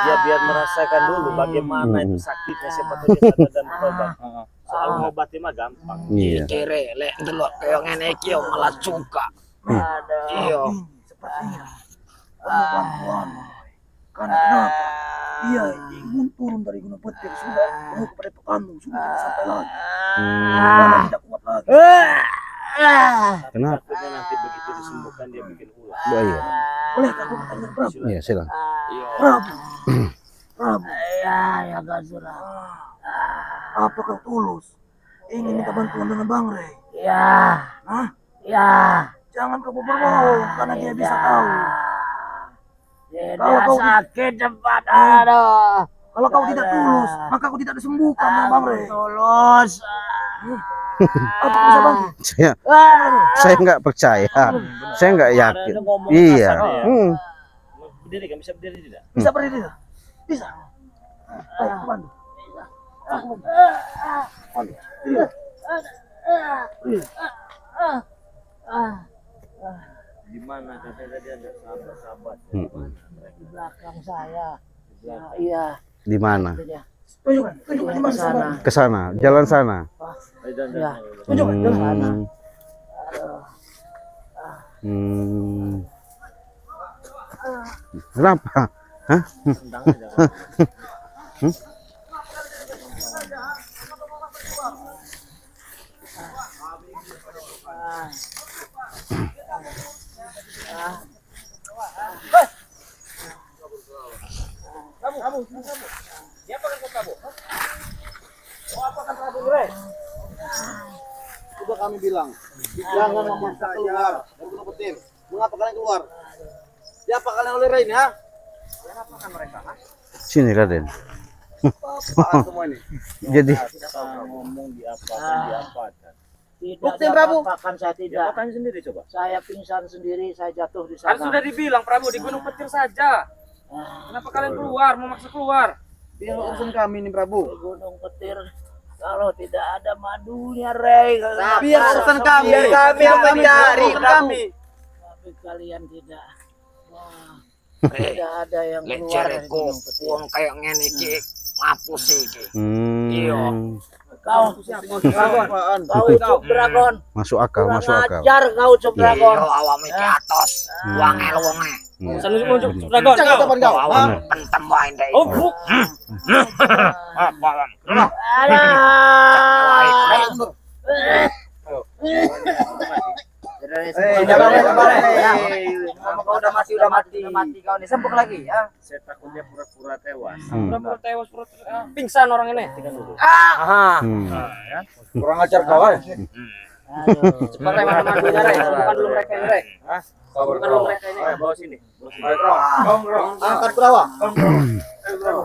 Ya biar merasakan dulu bagaimana itu sakitnya, siapa tahu dia sadar dan bertobat. Soal ngobati mah gampang. Iya. Kere lek delok koyo ngene iki yo malah suka. Aduh. Iya. Sepertinya perlu bantuan. Karena kenapa? Dia ingin turun dari Gunung Petir sudah mau kepada Pekanbaru sudah tidak sampai lagi. Karena tidak kuat lagi. Kenapa? Takutnya nanti begitu disembuhkan dia bikin ulah. Oh, iya. Bolehkah aku bertanya Prabu? Iya, silakan. Prabu. Prabu. Ya Gazura. Apakah tulus ingin minta bantuan dengan Bang Rey? Ya. Hah? Ya. Jangan kau berbohong karena dia bisa tahu. Kalau kau sakit cepat. Aduh. Kalau kau tidak tulus, maka kau tidak disembuhkan dengan Bang Rey. Tulus. Apa bisa bantu? Saya nggak percaya. Saya nggak yakin. Iya. Berdiri kan, bisa berdiri tidak? Bisa berdiri tidak? Bisa. Ayo, aku bantu. Aku bantu. Di mana katanya tadi ada sahabat-sahabat? Di belakang saya. Iya. Di mana? Tunjukkan di mana sana. Ke sana, jalan sana. Ya. Tunjukkan di sana. Kenapa? Hah? Sudah kami bilang, jangan memaksa keluar dari Gunung Petir. Mengapa kalian keluar? Siapa kalian oleh Rain, ha? Kenapa kan mereka, ha? Sini, Raden. Apaan semua ini? Jadi Ngomong diapakan. Tidak Buktiin, Prabu. apa-apakan saya tidak. Diapakan sendiri coba. Saya pingsan sendiri, saya jatuh di Kan sana. sudah dibilang Prabu di Gunung Petir saja. Kenapa kalian keluar, memaksa keluar? Biar urusan kami ini, Prabu. Di Gunung Petir kalau tidak ada madunya, Rey. Biar urusan kami. Biar kami yang mencari, urusan kami. Tapi kalian tidak. Wah, tidak ada yang keluar dari Gunung Petir. Wong kayak ngene iki ngapus iki. Iya. Kau Apaan? Cuk Dragon. masuk akal, Kurang masuk akal. ajar kau Cuk Iya, Dragon. awame ki atos. Wangel wonge. Sana muncul dragon. Jangan kapan kau. ha? Pentem wae ndek. Oh, buk. Apa? Kau udah mati kau nih. Sempuk lagi ya. Saya takutnya pura-pura tewas. Pura-pura tewas, pingsan orang ini. Kurang ajar kau, ya. Cepat Rey, mana madunya Rey. Bukan dulu mereka ini, Rey. Bukan dulu mereka ini. Bawa sini. Angkat berawa.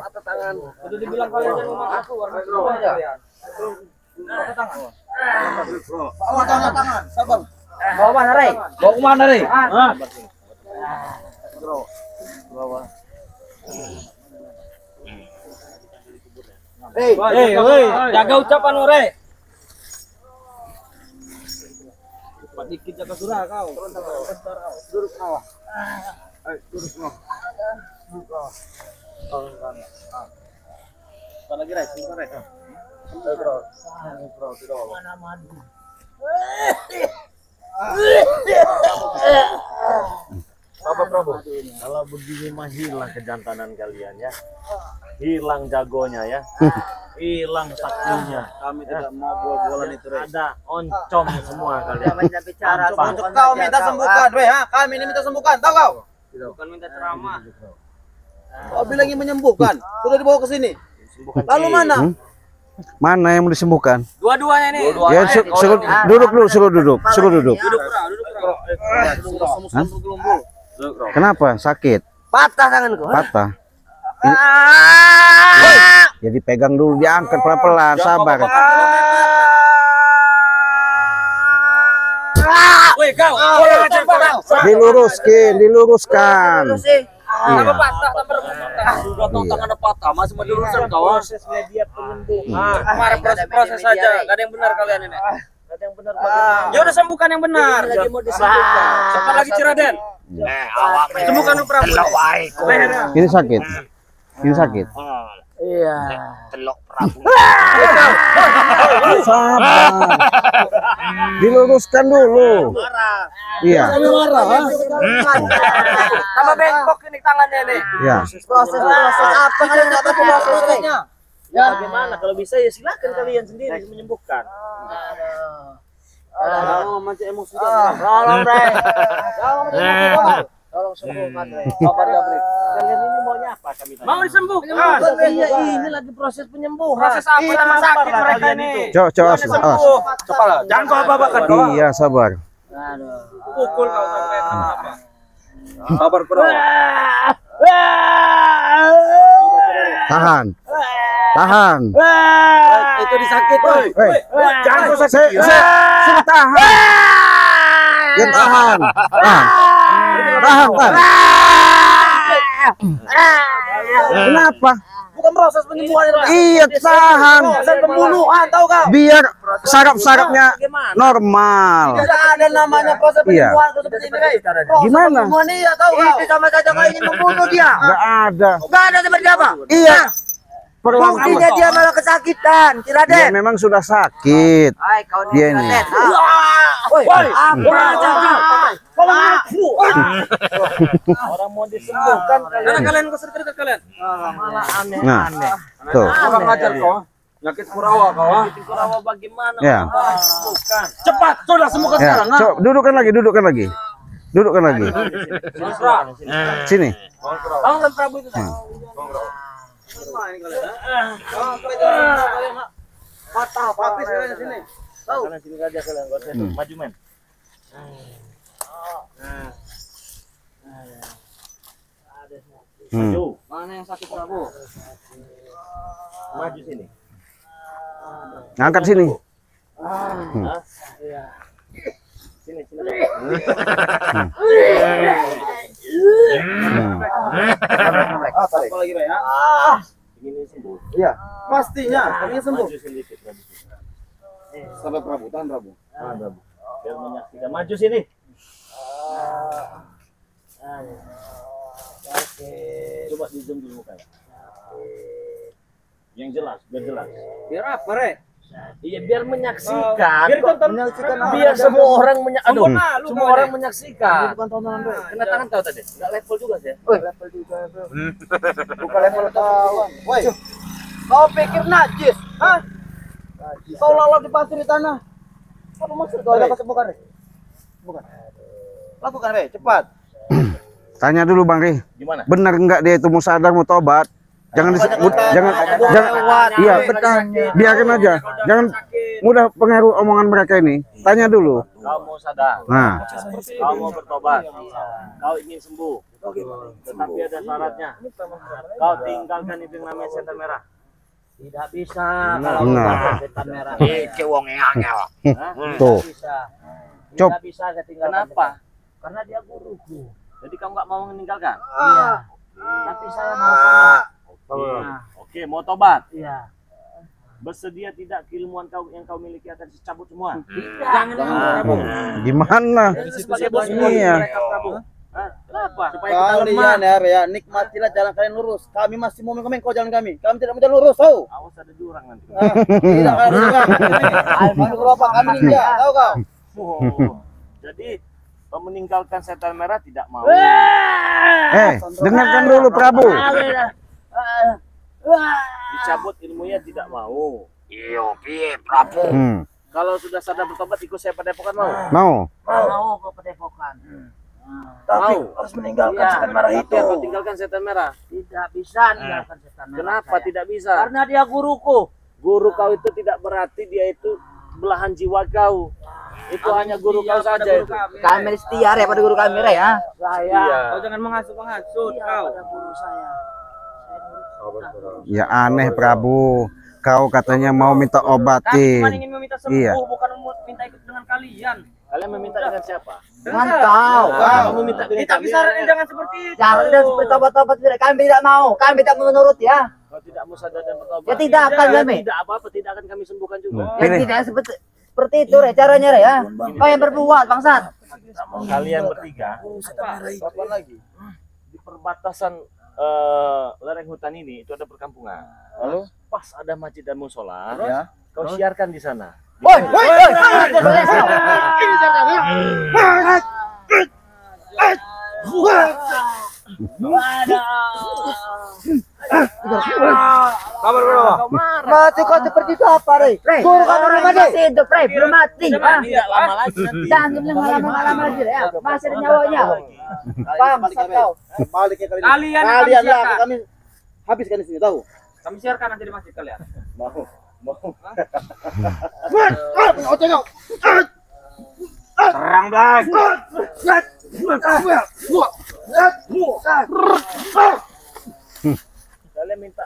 Atas tangan. Udah dibilang kalian jangan memaksa keluar. Keluar aja. Bawa tangan. Sabar. Bawa mana, Rey? Bawa kemana, Rey? Hei, jaga ucapan lu, Rey. Cepat dikit jaga surah kau. Duduk bawah. Ayo, duduk bawah. Apa lagi Rai? Sebentar Rai. Mana madu? Apa, Prabu? Kalau begini mah hilang kejantanan kalian ya. Hilang jagonya ya. Hilang saktinya. Kami tidak mau bola-bola itu, Rey. Ada oncom semua kalian. Banyak bicara. Untuk kau minta sembuhkan, weh, ha? Kami ini minta sembuhkan, tahu kau? Bukan minta ceramah. Kau bilang ingin menyembuhkan, sudah dibawa ke sini. Lalu mana? Mana yang mau disembuhkan? Dua-duanya nih. Ya, suruh duduk dulu, suruh duduk. Duduk, Bro. Kenapa? Sakit? Patah tanganku. Patah? Jadi pegang dulu, diangkat pelan-pelan, sabar. Woi, kau. Diluruskan. Tambah Iya. patah, tambah patah. Sudah tahu tangannya patah, masih mau dilurusan kau. Prosesnya dia penyembuhan. Kemarin proses saja, gak ada yang benar kalian ini. Ada yang benar bagaimana? Ya udah sembuhkan yang benar. Lagi mau disembuhkan. Cepat lagi Ciraden. Awame. Sembuhkan lu Prabu. Delok wae. Lehernya. Ini sakit. Ini sakit. Iya. Telok Prabu. Sabar. Diluruskan dulu. Iya. Sama bengkok ini tangannya nih. Ya. Proses apa kalian nggak tahu prosesnya? Ya bagaimana kalau bisa ya silakan kalian sendiri menyembuhkan. Jangan memancing emosi. Tolong, Bre. Tolong sembuhkan, Bre. Sabar ya, Bre. Kalian ini maunya apa kami tanya? Mau disembuhkan. Iya, ini lagi proses penyembuhan. Proses apa sama sakit mereka ini? Awas. Coba lah, jangan kau apa-apakan kau. Iya, sabar. Aduh. Pukul kau sampai apa? Sabar, Bro. Tahan. Tahan. Itu disakit, boy. Jangan kau sakit. Saya tahan. Yang tahan. Tahan. Kenapa? Bukan proses penyembuhan itu. Iya, tahan. Proses pembunuhan, tahu kau? Biar saraf-sarafnya normal. Tidak ada namanya proses Iya. penyembuhan seperti ini, Bre. Proses Gimana? pembunuhan iya, tahu kau? Itu sama saja kau ingin membunuh dia. Nggak ada. Enggak ada seperti apa? Iya. Buktinya dia malah kesakitan, Dia Raden. memang sudah sakit. Hai, kau Dia ini. Woi, apa aja kau? Orang mau disembuhkan kalian. Keser-keser kalian. Malah Nah, aneh-aneh. tuh. Kurang ajar kau. Nyakit Kurawa kau. Kurawa bagaimana? Ya. Bukan. Cepat, sudah sembuhkan Ya, sekarang. coba dudukkan lagi. Dudukkan lagi. Sini. Bangun Prabu itu. Patah, papis kalian sini. Kalian sini aja kalian, enggak usah maju men. Maju. Mana yang sakit Prabu? Maju sini. Ngangkat sini. Sini. Apa lagi, Bre ya? Ini sembuh. Iya, pastinya. Ini sembuh. Maju sedikit. Sampai Prabu, tahan Prabu. Biar menyaksikan. Maju sini. Coba di zoom dulu mukanya. Yang jelas, biar jelas. Biar apa, Bre? Iya, biar menyaksikan. Biar Kok tonton. biar semua orang Aduh, semua orang menyaksikan. Bukan tontonan, Bre. Kena tangan kau tadi. Enggak level juga sih. Level juga, Bro. Bukan level kawan. Woi. Kau pikir najis? Hah? Kau lalap di pasir di tanah. Apa maksud kau? Ada kesembuhan, Bre? Bukan. Lakukan, Bre, cepat. Tanya dulu Bang Ri. Gimana? Benar enggak dia itu mau sadar mau tobat? Jangan disebut, jangan. Iya, biarin aja. Jangan mudah pengaruh omongan mereka ini. Tanya dulu. Kau mau sadar. Nah, Kau mau bertobat. Kau ingin sembuh. Tetapi ada syaratnya. Kau tinggalkan itu yang namanya setan merah. Tidak bisa kalau Nah. bukan setan merah. Iki wong angel. tuh. Bisa. Cop. Tidak bisa saya tinggalkan. Kenapa? setan. Karena dia guruku. Jadi kamu nggak mau meninggalkan? Iya. Tapi saya mau tobat. Nah, Oke, mau tobat. iya. Bersedia tidak keilmuan kau yang kau miliki akan dicabut semua? Jangan Prabu. Gimana? Sebagai bos Iya. mereka, Prabu. Hah? Kenapa? Supaya kita lemah. Kalian ya, Bre, ya, nikmatilah jalan kalian lurus. Kami masih mau mengomeng kau jalan kami. Kami tidak mau jalan lurus, tahu? Awas ada jurang nanti. Tidak kalian serang. Kami berapa kami ninja, tahu kau? Oh. Jadi meninggalkan setan merah tidak mau. Dengarkan dulu Prabu. Dicabut ilmunya tidak mau. Iyo piye Prabu. Kalau sudah sadar bertobat ikut saya padepokan mau? Mau. Mau ke padepokan. Tapi Mau. harus meninggalkan Iya. setan merah Tapi itu. apa tinggalkan setan merah? Tidak bisa meninggalkan setan merah. Kenapa saya. tidak bisa? Karena dia guruku. Guru kau itu tidak berarti dia itu belahan jiwa kau. Itu hanya guru kau saja itu. Kami setia ya pada guru kami, Bre ya. Saya. Kau jangan menghasut-menghasut Iya, kau. pada guru saya. Ya aneh Prabu. Kau katanya mau minta Kami obatin. cuma ingin meminta sembuh, Iya. bukan minta ikut dengan kalian. Kalian meminta dengan siapa? Dengan kau. Kamu minta dengan Kita kami. bisa jangan seperti itu. Jangan dan seperti tobat-tobat tidak. Kami tidak mau. Kami tidak menurut ya. Kau tidak mau sadar dan bertobat. Ya tidak akan kami. Tidak apa-apa, tidak akan kami sembuhkan juga. Ya Pilih. tidak seperti itu Re, caranya Re ya. Kau yang berbuat bangsat. Kalian bertiga Setan merah itu. di perbatasan lereng hutan ini itu ada perkampungan. Lalu? Pas ada masjid dan musola, Ya. kau siarkan di sana. Woi, Kabar bro. mati kau seperti itu apa, Rey? Guru kan orang masih hidup, Rey, belum mati. Tidak lama lagi nanti. Jangan bilang lama-lama lagi, ya. Masih ada nyawanya. Bangsa kau. Balik ya kalian. Kalian Kalian lah siarkan. kami habiskan di sini tahu. Kami siarkan nanti di masjid kalian. Mau. Serang Bang. Kalian minta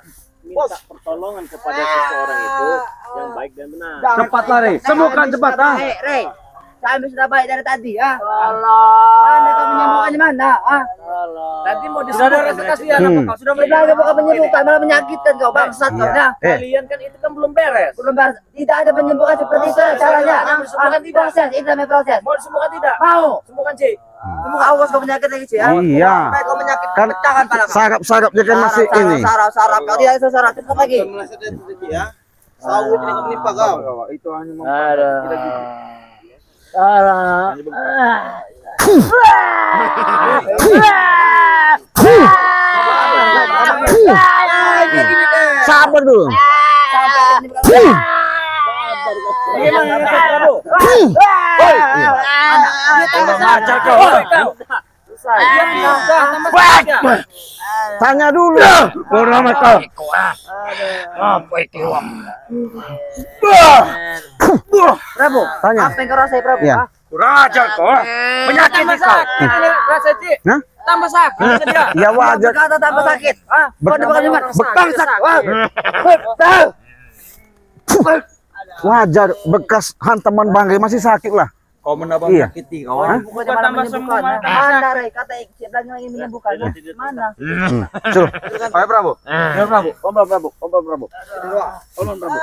pertolongan kepada seseorang itu yang baik dan benar. Cepat lari. Sembuhkan cepat, ah. Rey, kami sudah baik dari tadi, ya. Mana kau menyembuhkannya mana? Tadi mau Sudah ada rasa kasihan apa kau? Sudah Tidak ada bukan menyembuhkan, malah menyakitkan kau, bangsat kau. Nah, Kalian kan itu kan belum beres. belum bar- tidak ada penyembuhan seperti itu caranya. Proses, itu namanya proses. Mau disembuhkan tidak? Mau. Sembuhkan Ci. Awas kau penyakit lagi sih, ya. Iya. Sampai kau menyakit Kan pecahkan pala kau. sarap-sarapnya kan masih ini. Sarap, kau tidak bisa sarap, cepat lagi. Sawit ini menimpa kau. Itu hanya Sabar dulu. Tanya dulu. Bodoh amat kau. Apa itu? Prabu, Tanya. apa yang kau rasai, Prabu? Iya. Kurang ajar kau. Penyakit Tambah kau. sakit, rasa Ci. Hah? Tambah sakit, dia. Ya wajar. Berkata tambah sakit. Kau ada bukan cuma Bangsat. Wajar bekas hantaman bangkai masih sakit lah. kau menambah Iya. menyakiti kau. Bukan Bukan malah tambah menyembuhkan. sembuh, malah Mana, Rey? Kata Iqbal lagi menyembuhkan. Mana? Suruh. Ayo Prabu. Ya Prabu. Om Prabu. Om Prabu. Tolong Prabu.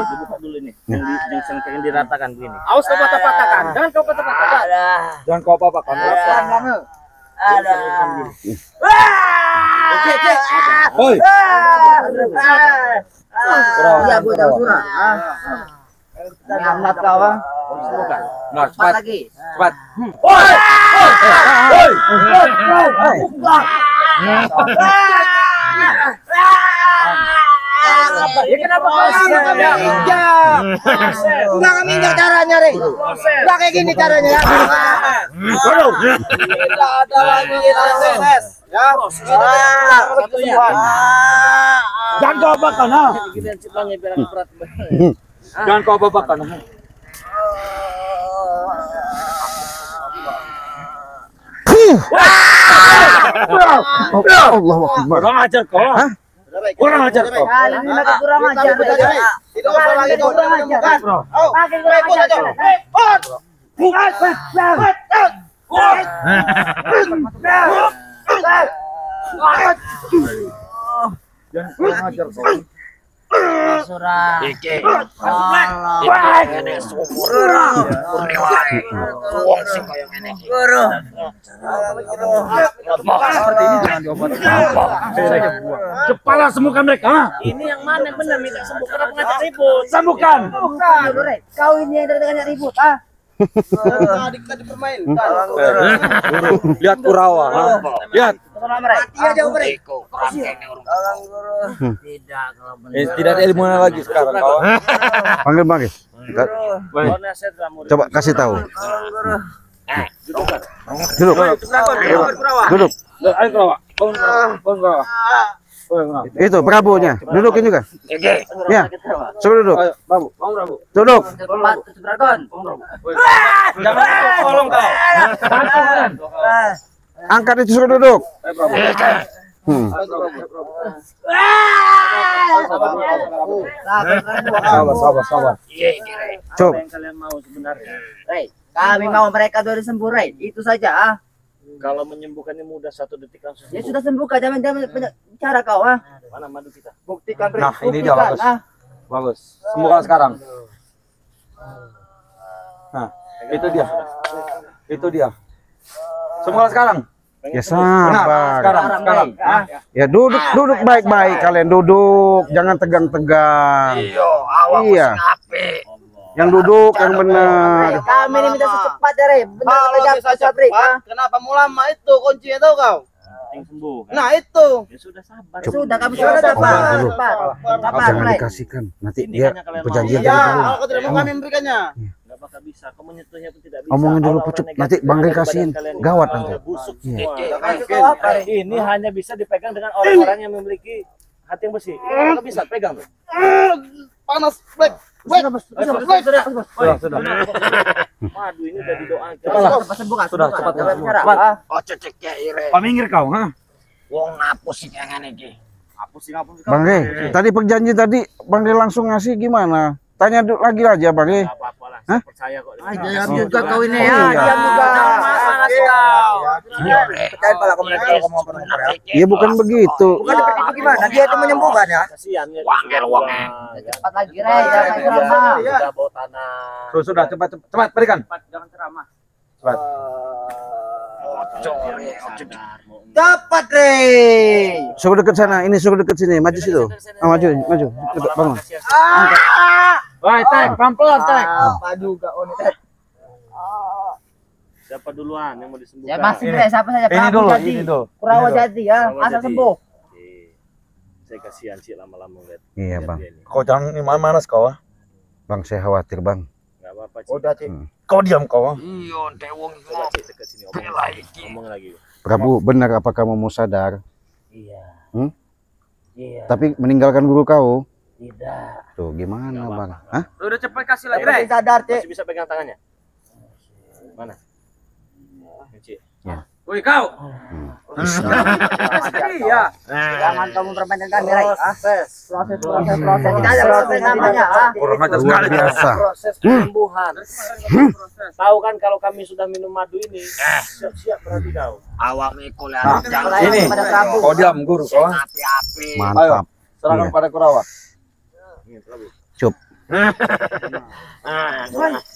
Dibuka dulu ini. Yang diratakan begini. Awas kau patah-patahkan. Jangan kau patah-patahkan. Jangan kau apa-apakan. Hoi. Iya, Bu, jangan surah. Nyamat kau, ah. Nah, Cepat cepat. lagi. Cepat. Ya kenapa kau Enggak kami ingat caranya, Rey. Enggak kayak gini caranya, ya. Tidak ada lagi proses. Ya. Satunya. Jangan kau apa-apakan. Ha. Kita ciptanya biar berat. Jangan kau apa-apakan. Allahu Akbar. Kurang ajar kau. Hah? Kurang ajar kau. Kali ini mereka kurang ajar. Tidak usah lagi kau kurang ajar. Makin kurang ajar. Jangan kurang ajar kau. Surah. Iki. Allah. Ini sumur. Kurniwai. Tuang sih kau yang ini. Seperti ini jangan diobati. Kepala sembuhkan mereka. Ha? Ini yang mana yang benar minta sembuh kenapa ngajak ribut? Sembuhkan. Aduh, Rey. Kau ini yang dari ribut, ah. Lihat Kurawa. Ha? Lihat. Tolong, Rey. Iya, jauh, Rey. Iko. Kerangkeng urung. Tidak, kalau benar. Tidak ada ilmu lagi sekarang kau. Panggil panggil. Kalau nasihat lah murid. Coba kasih tahu. Duduk. Duduk. Ayo Kurawa. Bangun Kurawa. Itu Prabunya. Dudukin juga. Iki. Ya. Suruh duduk. Ayo, Prabu. Bangun Prabu. Duduk. Dragon. Jangan tolong kau. Angkat itu suruh duduk. Ayo Prabu. Sabar. Iya, iki. Coba. Apa yang kalian mau sebenarnya? Rey, kami mau mereka dari sembuh, Rey. Itu saja, ah. Kalau menyembuhkannya mudah 1 detik langsung Ya sembuh. sudah sembuh, Kak. Jangan bicara kau, ah. Mana madu kita? Buktikan, Rey. Nah, ini dia Buktikan, bagus. ah. Bagus. Sembuhkan sekarang. Nah, itu dia. Itu dia. Semua sekarang. Ya sabar. Sekarang. Ya duduk baik-baik kalian duduk, jangan tegang-tegang. Iya. Yang duduk yang benar. Kami ini minta secepat ya, Re. Benar kata cepat, Re. Kenapa mau lama itu kuncinya tahu kau? Penting sembuh. Kan? Nah, itu. Ya sudah sabar. Sudah kami sudah sabar. Jangan dikasihkan. Nanti Ini dia hanya kalian perjanjian mau. tadi Ya, dulu. kalau tidak mau kami memberikannya. Nggak bakal bisa. Kau menyentuhnya pun tidak bisa. Omongin dulu Aura-aura pucuk. negatif Nanti Bang Rey yang ada di kasihin. badan kalian Gawat ini nanti. udah busuk Iya. semua. Ini hanya bisa dipegang dengan orang-orang yang memiliki hati yang bersih. Kau bisa pegang tuh. Panas, Black. Sudah. Waduh, ini udah didoakan. Sudah, cepat. Oh cecek ya ire. Paminggir kau, ha? Wong ngapus sih jangan iki. Hapus. Bang Rey, tadi perjanjian tadi Bang Rey langsung ngasih gimana? Tanya lagi aja Bang Rey. Nggak apa-apa lah. Saya percaya kok. Diam juga kau ini ya. Oh, iya. Diam juga. Percaya pala kamu nanti kalau ngomong benar. Iya bukan begitu. Bukan seperti gimana? Dia itu menyembuhkan ya. Kasihan ya. Wangel. Cepat lagi, Re. Jangan ceramah. Sudah bawa tanah. Sudah cepat berikan. Jangan ceramah. Cepat, Re. Suruh dekat sana, ini suruh dekat sini, maju situ. Maju. Dekat bangun. Woi, Tek, pelan-pelan, Tek. Apa juga ini, Tek? Siapa duluan yang mau disembuhkan? Ya masih, Re. Siapa saja? Ini dulu. Kurawa jadi ya. Kurawa Asal jadi. sembuh. Oke. Saya kasihan sih lama-lama lihat. Iya lihat Bang. dia ini. Kau jangan mana kau? Bang saya khawatir Bang. Nggak apa-apa, Cik. Udah, Cik. Kau diam kau. Iya, tewong Coba Cik dekat sini ngomong lagi. Prabu, benar apa kamu mau sadar? Iya. Hmm? Iya. Tapi meninggalkan guru kau? Tidak. Tuh gimana Nggak Bang? apa-apa. Hah? Udah cepet kasih lagi, Re. Re. Sadar, Cik. Masih bisa pegang tangannya? Mana? Ini, Cik. Woi, kau. Iya. Jangan kamu permainkan kami, Re. Proses. Kita ada proses namanya. Luar biasa. Proses penyembuhan. Tahu kan kalau kami sudah minum madu ini, siap-siap berarti kau. awak mikul ya. Ini. Pada Prabu. Kau diam guru kau. Api-api. Mantap. Serahkan pada Kurawa. Ini, Prabu. Cup.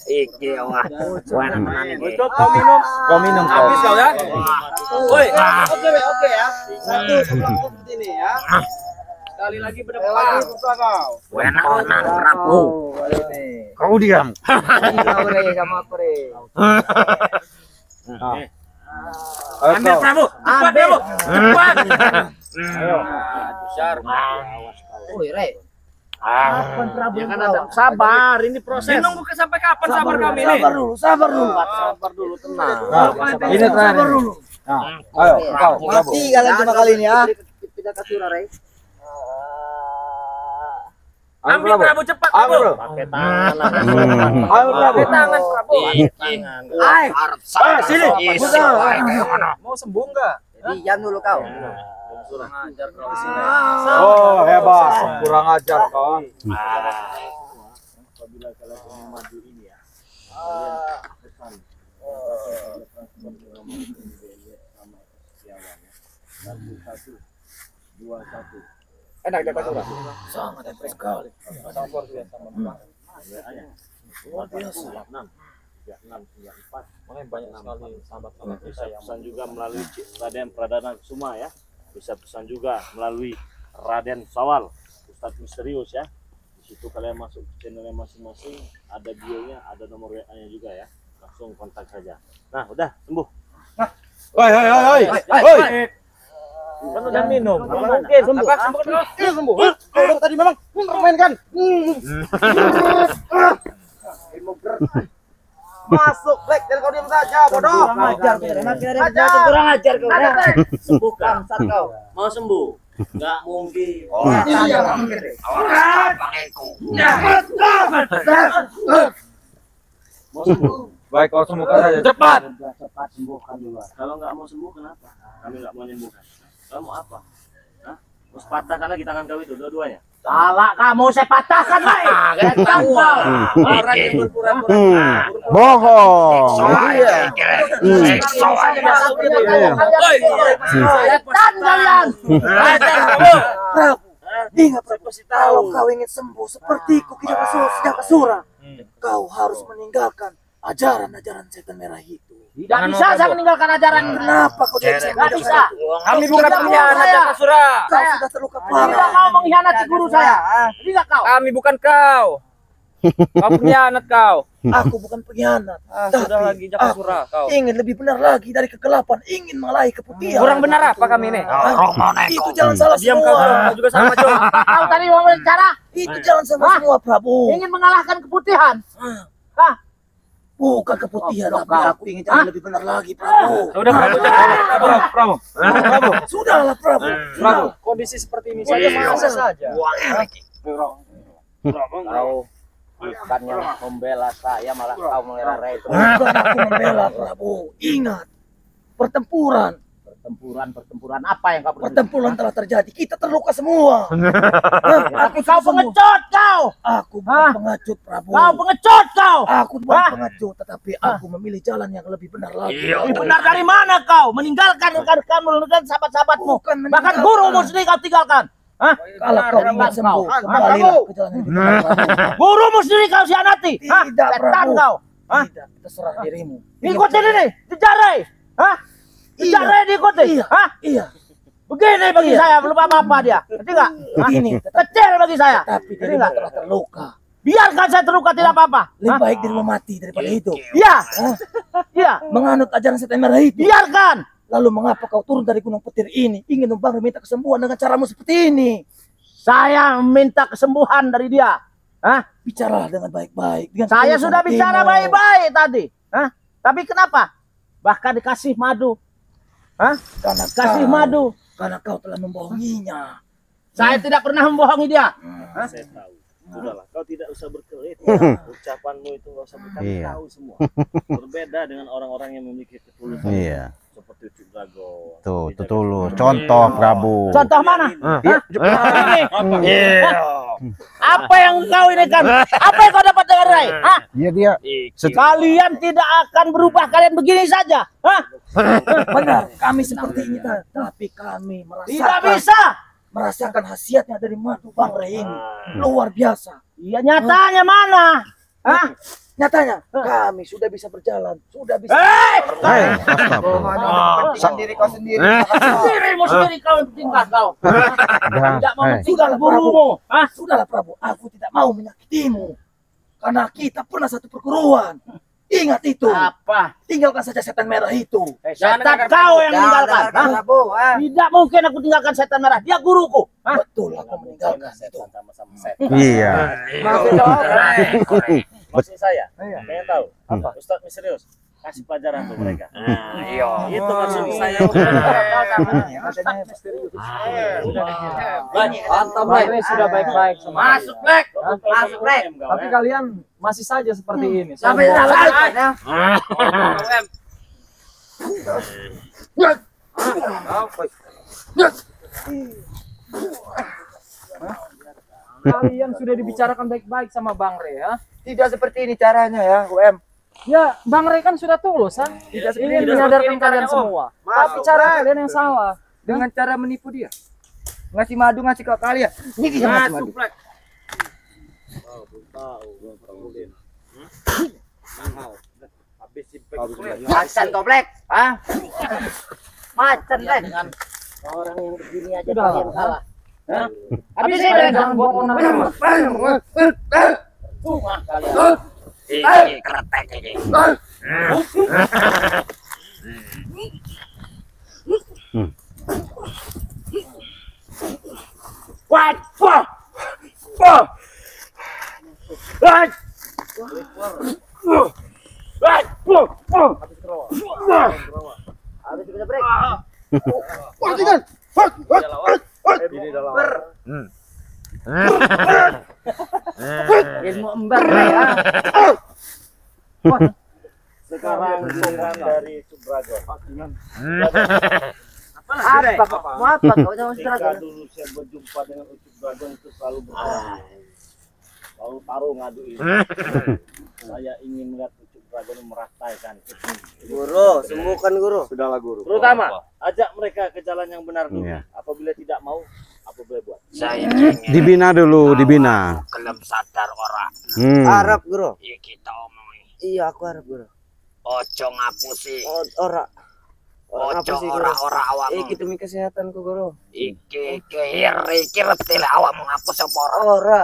Iki wah. Wah, tenan iki. Untuk kau minum. Kau minum kau. Habis kau kan? Woi, Oke ya. Satu seperti ini ya. Sekali lagi Lagi berdepan. buka kau. Wenak-wenak Prabu. Kau diam. Kau, Re, sama aku, Re. ambil Prabu. Cepat, Ambil. Prabu. Cepat. Ayo. Besar. Woi, Re. Ya kan ada sabar, ini proses. Ini nunggu sampai kapan sabar kami ini? Sabar dulu. Sabar dulu, tenang. Ini terakhir. Ayo, kau. Mati kalian cuma kali ini ya. Ambil Prabu cepat, Prabu. Pakai tangan. Ayo, Prabu. Pakai tangan, Prabu. Tangan. Arep sini. Mau sembuh enggak? Diam dulu kau. Kurang ajar kau. Oh, hebat. Kurang ajar kau. Apabila kalian minum madu ini ya, kalian pesan sama kesetiawan ya. 1, 2, 1. Enak dia kau. Sangat enak sekali. Luar biasa. 6, 3, 6, 9, 4. Makanya banyak sekali sahabat-sahabat bisa pesan juga melalui Raden Pradana Kusuma ya. Bisa pesan juga melalui Raden Sawal, Ustadz Misterius ya. Di situ kalian masuk ke channelnya masing-masing, ada bionya, ada nomor WA-nya juga ya. Langsung kontak saja. Nah, udah sembuh. Hoi. Kan udah minum. Mungkin sembuh. Sembuh. Kau tadi memang permainkan. Masuk, Black. Jangan kau diam saja, bodoh. Kurang ajar kau. Sembuhkan. Mau sembuh? Nggak mungkin. Mau sembuh? Baik, kau sembuhkan saja. Cepat. Cepat sembuhkan dulu. Kalau nggak mau sembuh kenapa? Kami nggak mau menyembuhkan. Kamu mau apa? Hah? Mau patahkan lagi tangan kau itu dua-duanya? Salah kamu, saya patahkan lagi. Orang yang berpura-pura. Bohong. Iya. Setan kalian. Ingat, Saya pasti kalau tahu. kau ingin sembuh sepertiku Kijakasurah, kau harus meninggalkan ajaran-ajaran setan merah itu. Tidak bisa saya meninggalkan ajaran. Kenapa kau tidak bisa? Nggak bisa. Kami bukan pengkhianat Jakasura. Kau sudah terluka Tidak parah. mau mengkhianati guru saya. Tidak kau. Kami bukan kau. Kau pengkhianat kau. Aku bukan pengkhianat. Sudah lagi Jakasura kau. Ingin lebih benar lagi dari kegelapan, ingin mengalahi keputihan. Kurang benar apa kami ini? Itu jalan salah Diam kau. semua. Kau juga sama Jo. Kau tadi mau bicara Itu jalan sama semua, Prabu. ingin mengalahkan keputihan. Hah? Bukan keputihan, Oh, tapi aku ingin jalan lebih benar lagi, Prabu. Sudah Prabu. Sudahlah, Prabu. Prabu, kondisi seperti ini saja masa saja. Kau bukannya membela saya, malah kau melerai itu. Bukan aku membela, Prabu. Ingat, pertempuran Apa yang kau Pertempuran telah terjadi. Kita terluka semua. Tapi kau pengecut kau. Aku bukan pengecut, Prabu. Kau pengecut kau. Aku bukan pengecut, tetapi aku memilih jalan yang lebih benar lagi. Lebih benar dari mana kau? Meninggalkan rekan-rekan sahabat-sahabatmu. Bukan Bahkan meninggalkan. gurumu sendiri kau tinggalkan. Hah? Kalau kau ingin sembuh, kembalilah ke jalan yang lebih benar lagi. Gurumu sendiri kau sianati. Hah? Tidak, Setan Prabu. kau. Hah? Tidak, terserah dirimu. Ikutin ini, dijarai. Hah? Dijarai diikuti. Iya. Hah? Iya, Begini bagi saya, belum apa-apa dia. Ngerti enggak? begini. Kecil bagi saya. Tapi Ngerti dirimu enggak? telah terluka. Biarkan saya terluka tidak apa-apa. Lebih Hah? baik dirimu mati daripada hidup. Iya. Iya. Menganut ajaran setan merah itu. Biarkan. Lalu mengapa kau turun dari gunung petir ini? Ingin membangun minta kesembuhan dengan caramu seperti ini. Saya minta kesembuhan dari dia. Hah? Bicaralah dengan baik-baik. Dengan Saya ketulusan sudah hatimu. bicara baik-baik tadi. Hah? Tapi kenapa? Bahkan dikasih madu. Hah? Karena Kasih madu. Karena kau telah membohonginya. Saya tidak pernah membohongi dia. Saya tahu. Sudahlah, kau tidak usah berkelit. Ucapanmu itu nggak usah berkelit. Iya. Tahu semua. Berbeda dengan orang-orang yang memiliki ketulusan. Iya. Seperti Ucup Dragon. Tuh, tulus. Contoh Prabu. Contoh mana? Iya. Ini. Apa yang kau ini kan? Apa yang kau dapat dari Rai? Hah? Dia Kalian tidak akan berubah, kalian begini saja. Hah? Benar, kami seperti ini, tapi kami Tidak bisa. merasakan khasiatnya dari madu Bang Rey ini. Luar biasa. Iya, nyatanya mana? Hah? Nyatanya, kami sudah bisa berjalan, sudah bisa. Hei, astagfirullah. Diri kau sendiri. Dirimu sendiri kau yang tinggal kau. Tidak mau Hei. mentinggal gurumu. Hah? Sudahlah Prabu, aku tidak mau menyakitimu. Karena kita pernah satu perguruan. Ingat itu. Apa? Tinggalkan saja setan merah itu. Setan kau yang meninggalkan. Hah? Tidak mungkin aku tinggalkan setan merah. Dia guruku. Hah? Betul, aku meninggalkan itu. Sama-sama setan. Iya. Maksud saya, pengen tahu apa? Ustadz misterius kasih pelajaran tuh mereka. Itu maksud saya. Mantap, Black. Sudah baik-baik semua. Masuk, Black. Masuk, Black. Tapi kalian masih saja seperti ini. Sampai Kalian sudah dibicarakan baik-baik sama Bang Rey, ya? Tidak seperti ini caranya ya, UM. Ya, Bang Rey kan sudah tulus, kan? Ingin menyadarkan kalian semua. Tapi cara kalian yang salah. Dengan cara menipu dia. Ngasih madu, ngasih ke kalian. Ini dia ngasih madu. Macan kau, Black. Hah? Macan, Black. Dengan orang yang begini aja Sudah kalian lah. salah. Hah? Habis Habis kalian ini jangan buat onar. cuma kalian. What? Wah! Wah! What? Habis kita break. Ilmu ember ya. Sekarang giliran dari Ucup Dragon. Apa kok? Mau apa kau jangan Ketika istirahat. dulu saya berjumpa dengan Ucup Dragon itu selalu bertarung. Selalu taruh ngadu ini. Saya ingin melihat Ucup Dragon merataikan. Guru, sembuhkan guru. Sudahlah guru. Terutama ajak mereka ke jalan yang benar dulu. Iya. Apabila tidak mau, apa boleh buat? Saya Dibina dulu, dibina. kelem sadar orang. Hmm. Arab guru. Ya kita omongin. Iya aku harap guru. Ojo ngapusi. Ora. Ojo ora awakmu. Iki demi kesehatanku guru. Iki reptil awakmu ngapus apa ora? Ora.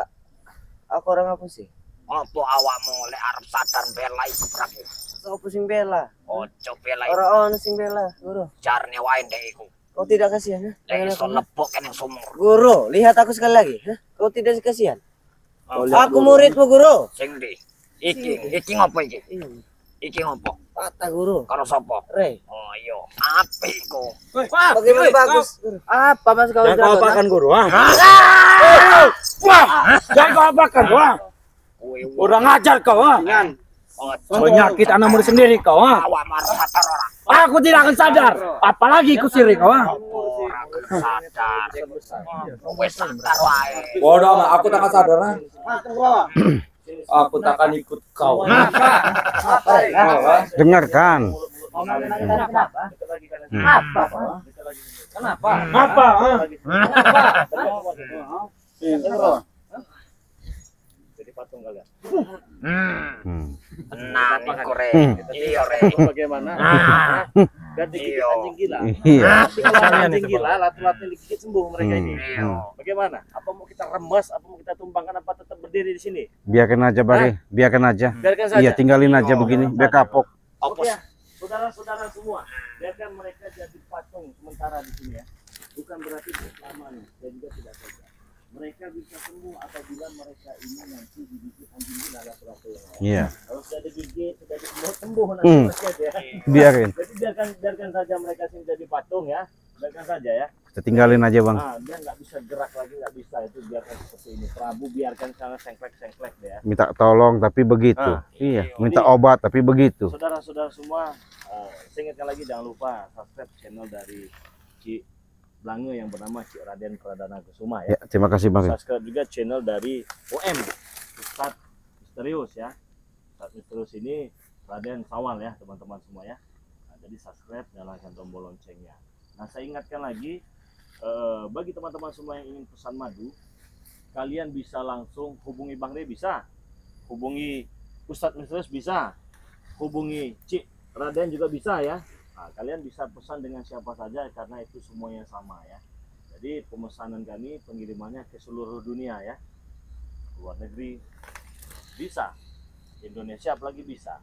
Aku ora ngapus sih. Apa awakmu lek arep sadar bela iku berarti? Sopo sing bela? Ojo bela. Ora ono sing bela, guru. Jarne wae ndek iku. Kau tidak kasihan, ya? Lek iso lebok kene sumur. Guru, lihat aku sekali lagi. Hah? Kau tidak kasihan? Aku muridmu, guru. Sing ndi? Iki ngopo iki? Iki ngopo? Patah, guru. Karo sapa? Rey. Oh iya, apik iku. Bagaimana bagus? Guru? Apa mas kau Jangan kau apakan guru, Wah, jangan kau apakan, wah. Udah ngajar kau, wah. Penyakit anak murid sendiri kau, wah. Awak marah sadar ora? Aku tidak akan sadar, apalagi ikut sirik kau, wah. Ora sadar. Wes sadar wae. Bodoh amat, aku takkan sadar. Nah. Aku takkan ikut kau. Dengarkan. Kenapa? Apa? Jadi patung kalian. Tenang iku re. Iya re. Bagaimana? Ganti gigit Iya. anjing gila. Iya. Tapi kalau anjing gila, latu-latunya digigit sembuh mereka ini. Iya. Bagaimana? Apa mau kita remes? Apa mau kita tumbangkan? Apa tetap berdiri di sini? Biarkan aja, Bari. Biarkan aja. Biarkan saja. Iya, tinggalin aja begini. Biar kapok. Apa Oke, saudara-saudara semua, biarkan mereka jadi patung sementara di sini ya. Bukan berarti selamanya, dan juga tidak saja. Mereka bisa sembuh apabila mereka ini nanti digigit anjing gila latu-latu yang lain. Iya. Kalau sudah digigit, sudah sembuh nanti mereka ya. Biarin. Jadi biarkan saja mereka sini jadi patung ya. Biarkan saja ya. Kita tinggalin aja, Bang. Nah, dia nggak bisa gerak lagi, nggak bisa itu biarkan seperti ini. Prabu biarkan sana sengklek deh ya. Minta tolong tapi begitu. Iya, minta obat tapi begitu. Saudara-saudara semua, saya ingatkan lagi jangan lupa subscribe channel dari Ci Blange yang bernama Ci Raden Pradana Kusuma ya. Ya, terima kasih, Bang. Subscribe juga channel dari OM Ustadz Misterius ya. Ustadz Misterius ini Raden Sawal ya teman-teman semua ya. Nah, jadi subscribe dan nyalakan tombol loncengnya. Nah, saya ingatkan lagi bagi teman-teman semua yang ingin pesan madu, kalian bisa langsung hubungi Bang Rey, bisa hubungi Ustadz Misterius, bisa hubungi Cik Raden juga bisa ya. Nah, kalian bisa pesan dengan siapa saja karena itu semuanya sama ya. Jadi pemesanan kami pengirimannya ke seluruh dunia ya, luar negeri bisa, Indonesia apalagi bisa.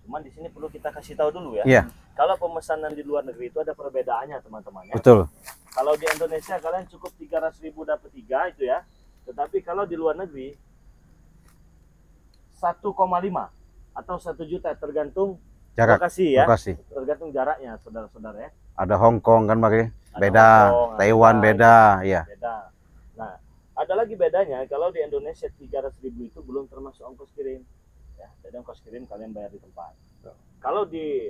Cuman di sini perlu kita kasih tahu dulu ya. Iya. Kalau pemesanan di luar negeri itu ada perbedaannya teman-teman ya. Betul. Kalau di Indonesia kalian cukup 300.000 dapat 3 itu ya. Tetapi kalau di luar negeri 1,5 atau 1 juta tergantung Jarak. lokasi ya. Lokasi. Tergantung jaraknya saudara-saudara ya. Ada Hong Kong kan, Bang. Ada Beda. Hong Kong, ada Taiwan Thai, beda, ya. Beda. Nah, ada lagi bedanya kalau di Indonesia 300.000 itu belum termasuk ongkos kirim. Ya, jadi ongkos kirim kalian bayar di tempat. Kalau di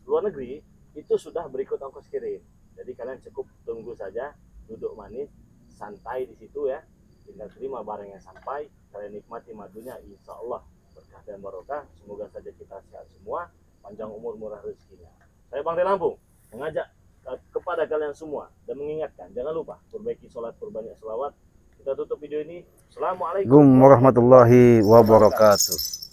luar negeri itu sudah berikut ongkos kirim. Jadi kalian cukup tunggu saja, duduk manis, santai di situ ya. Tinggal terima barang yang sampai, kalian nikmati madunya, insya Allah berkah dan barokah. Semoga saja kita sehat semua, panjang umur, murah rezekinya. Saya Bang Rey Lampung mengajak kepada kalian semua dan mengingatkan, jangan lupa perbaiki sholat, perbanyak selawat. Kita tutup video ini. Assalamualaikum Assalamualaikum warahmatullahi wabarakatuh.